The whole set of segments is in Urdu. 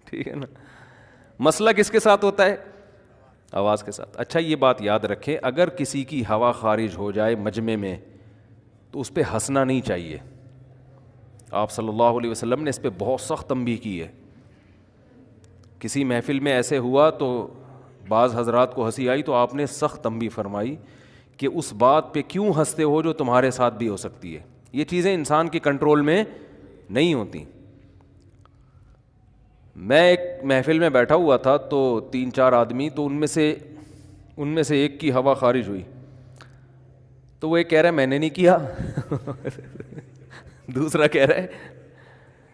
ٹھیک ہے نا. مسئلہ کس کے ساتھ ہوتا ہے؟ آواز کے ساتھ. اچھا یہ بات یاد رکھیں, اگر کسی کی ہوا خارج ہو جائے مجمع میں تو اس پہ ہنسنا نہیں چاہیے. آپ صلی اللہ علیہ وسلم نے اس پہ بہت سخت تنبیہ کی ہے. کسی محفل میں ایسے ہوا تو بعض حضرات کو ہنسی آئی تو آپ نے سخت تنبیہ فرمائی کہ اس بات پہ کیوں ہنستے ہو جو تمہارے ساتھ بھی ہو سکتی ہے. یہ چیزیں انسان کے کنٹرول میں نہیں ہوتی. میں ایک محفل میں بیٹھا ہوا تھا تو 3-4 آدمی, تو ان میں سے ایک کی ہوا خارج ہوئی تو وہ ایک کہہ رہا ہے میں نے نہیں کیا, دوسرا کہہ رہا ہے.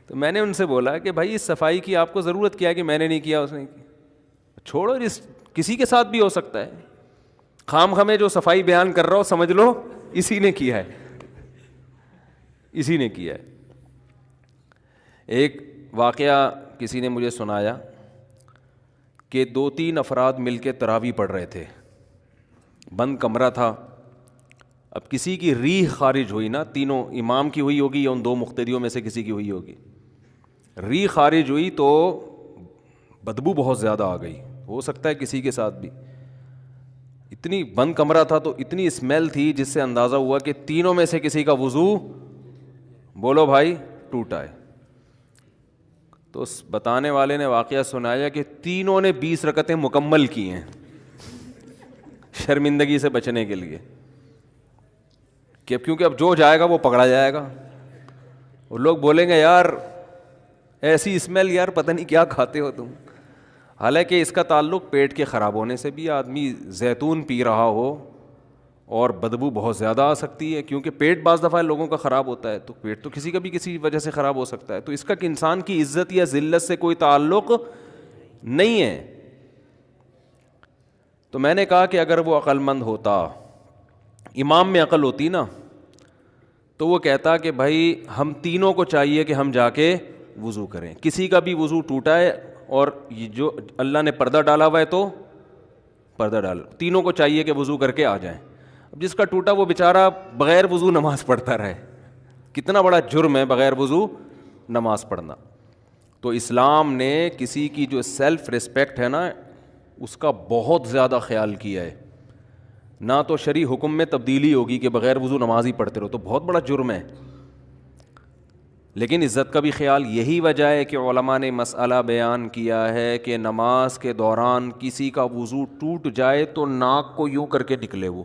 تو میں نے ان سے بولا کہ بھائی اس صفائی کی آپ کو ضرورت کیا ہے کہ میں نے نہیں کیا اس نے کیا؟ چھوڑو, کسی کے ساتھ بھی ہو سکتا ہے. خام خامے جو صفائی بیان کر رہا ہو سمجھ لو اسی نے کیا ہے, اسی نے کیا ہے. ایک واقعہ کسی نے مجھے سنایا کہ 2-3 افراد مل کے تراویح پڑھ رہے تھے, بند کمرہ تھا. اب کسی کی ریح خارج ہوئی نا, تینوں امام کی ہوئی ہوگی یا ان 2 مقتدیوں میں سے کسی کی ہوئی ہوگی. ریح خارج ہوئی تو بدبو بہت زیادہ آ گئی, ہو سکتا ہے کسی کے ساتھ بھی. اتنی بند کمرہ تھا تو اتنی اسمیل تھی جس سے اندازہ ہوا کہ تینوں میں سے کسی کا وضو بولو بھائی ٹوٹا ہے. تو اس بتانے والے نے واقعہ سنایا کہ تینوں نے 20 رکعتیں مکمل کی ہیں شرمندگی سے بچنے کے لیے, کہ کیونکہ اب جو جائے گا وہ پکڑا جائے گا. اور لوگ بولیں گے یار ایسی اسمیل, یار پتہ نہیں کیا کھاتے ہو تم. حالانکہ اس کا تعلق پیٹ کے خراب ہونے سے بھی. آدمی زیتون پی رہا ہو اور بدبو بہت زیادہ آ سکتی ہے, کیونکہ پیٹ بعض دفعہ لوگوں کا خراب ہوتا ہے, تو پیٹ تو کسی کا بھی کسی وجہ سے خراب ہو سکتا ہے. تو اس کا کہ انسان کی عزت یا ذلت سے کوئی تعلق نہیں ہے. تو میں نے کہا کہ اگر وہ عقل مند ہوتا, امام میں عقل ہوتی نا, تو وہ کہتا کہ بھائی ہم تینوں کو چاہیے کہ ہم جا کے وضو کریں. کسی کا بھی وضو ٹوٹا ہے اور یہ جو اللہ نے پردہ ڈالا ہوا ہے تو پردہ ڈال, تینوں کو چاہیے کہ وضو کر کے آ جائیں. اب جس کا ٹوٹا وہ بیچارہ بغیر وضو نماز پڑھتا رہے, کتنا بڑا جرم ہے بغیر وضو نماز پڑھنا. تو اسلام نے کسی کی جو سیلف ریسپیکٹ ہے نا اس کا بہت زیادہ خیال کیا ہے. نہ تو شرعی حکم میں تبدیلی ہوگی کہ بغیر وضو نماز ہی پڑھتے رہو, تو بہت بڑا جرم ہے. لیکن عزت کا بھی خیال. یہی وجہ ہے کہ علماء نے مسئلہ بیان کیا ہے کہ نماز کے دوران کسی کا وضو ٹوٹ جائے تو ناک کو یوں کر کے نکلے وہ.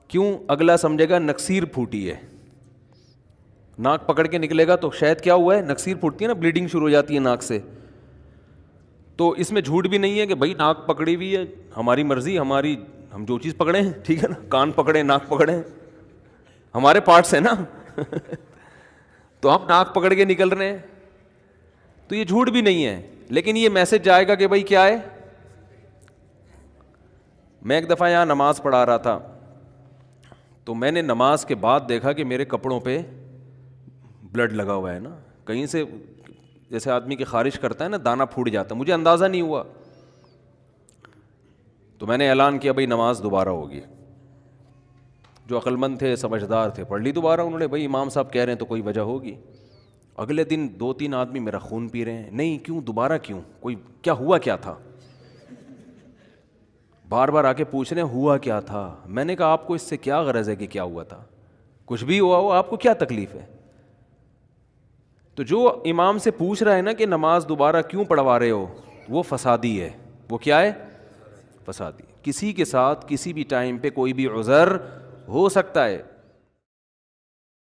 کیوں؟ اگلا سمجھے گا نکسیر پھوٹی ہے. ناک پکڑ کے نکلے گا تو شاید کیا ہوا ہے, نکسیر پھوٹتی ہے نا, بلیڈنگ شروع ہو جاتی ہے ناک سے. تو اس میں جھوٹ بھی نہیں ہے کہ بھائی ناک پکڑی ہوئی ہے, ہماری مرضی, ہم جو چیز پکڑے ہیں, ٹھیک ہے نا, کان پکڑے ناک پکڑے, ہمارے پارٹس ہیں نا تو ہم ناک پکڑ کے نکل رہے ہیں, تو یہ جھوٹ بھی نہیں ہے. لیکن یہ میسج جائے گا کہ بھائی کیا ہے. میں ایک دفعہ یہاں نماز پڑھا رہا تھا تو میں نے نماز کے بعد دیکھا کہ میرے کپڑوں پہ بلڈ لگا ہوا ہے نا, کہیں سے جیسے آدمی کی خارش کرتا ہے نا دانہ پھوٹ جاتا ہے, مجھے اندازہ نہیں ہوا. تو میں نے اعلان کیا بھائی نماز دوبارہ ہوگی. جو عقل مند تھے سمجھدار تھے پڑھ لی دوبارہ انہوں نے, بھائی امام صاحب کہہ رہے ہیں تو کوئی وجہ ہوگی. اگلے دن 2-3 آدمی میرا خون پی رہے ہیں, نہیں کیوں دوبارہ کیوں, کوئی کیا ہوا کیا تھا, بار بار آ کے پوچھ رہے ہیں ہوا کیا تھا. میں نے کہا آپ کو اس سے کیا غرض ہے کہ کیا ہوا تھا, کچھ بھی ہوا ہو آپ کو کیا تکلیف ہے. تو جو امام سے پوچھ رہا ہے نا کہ نماز دوبارہ کیوں پڑھوا رہے ہو, وہ فسادی ہے. وہ کیا ہے؟ فسادی. کسی کے ساتھ کسی بھی ٹائم پہ کوئی بھی عذر ہو سکتا ہے.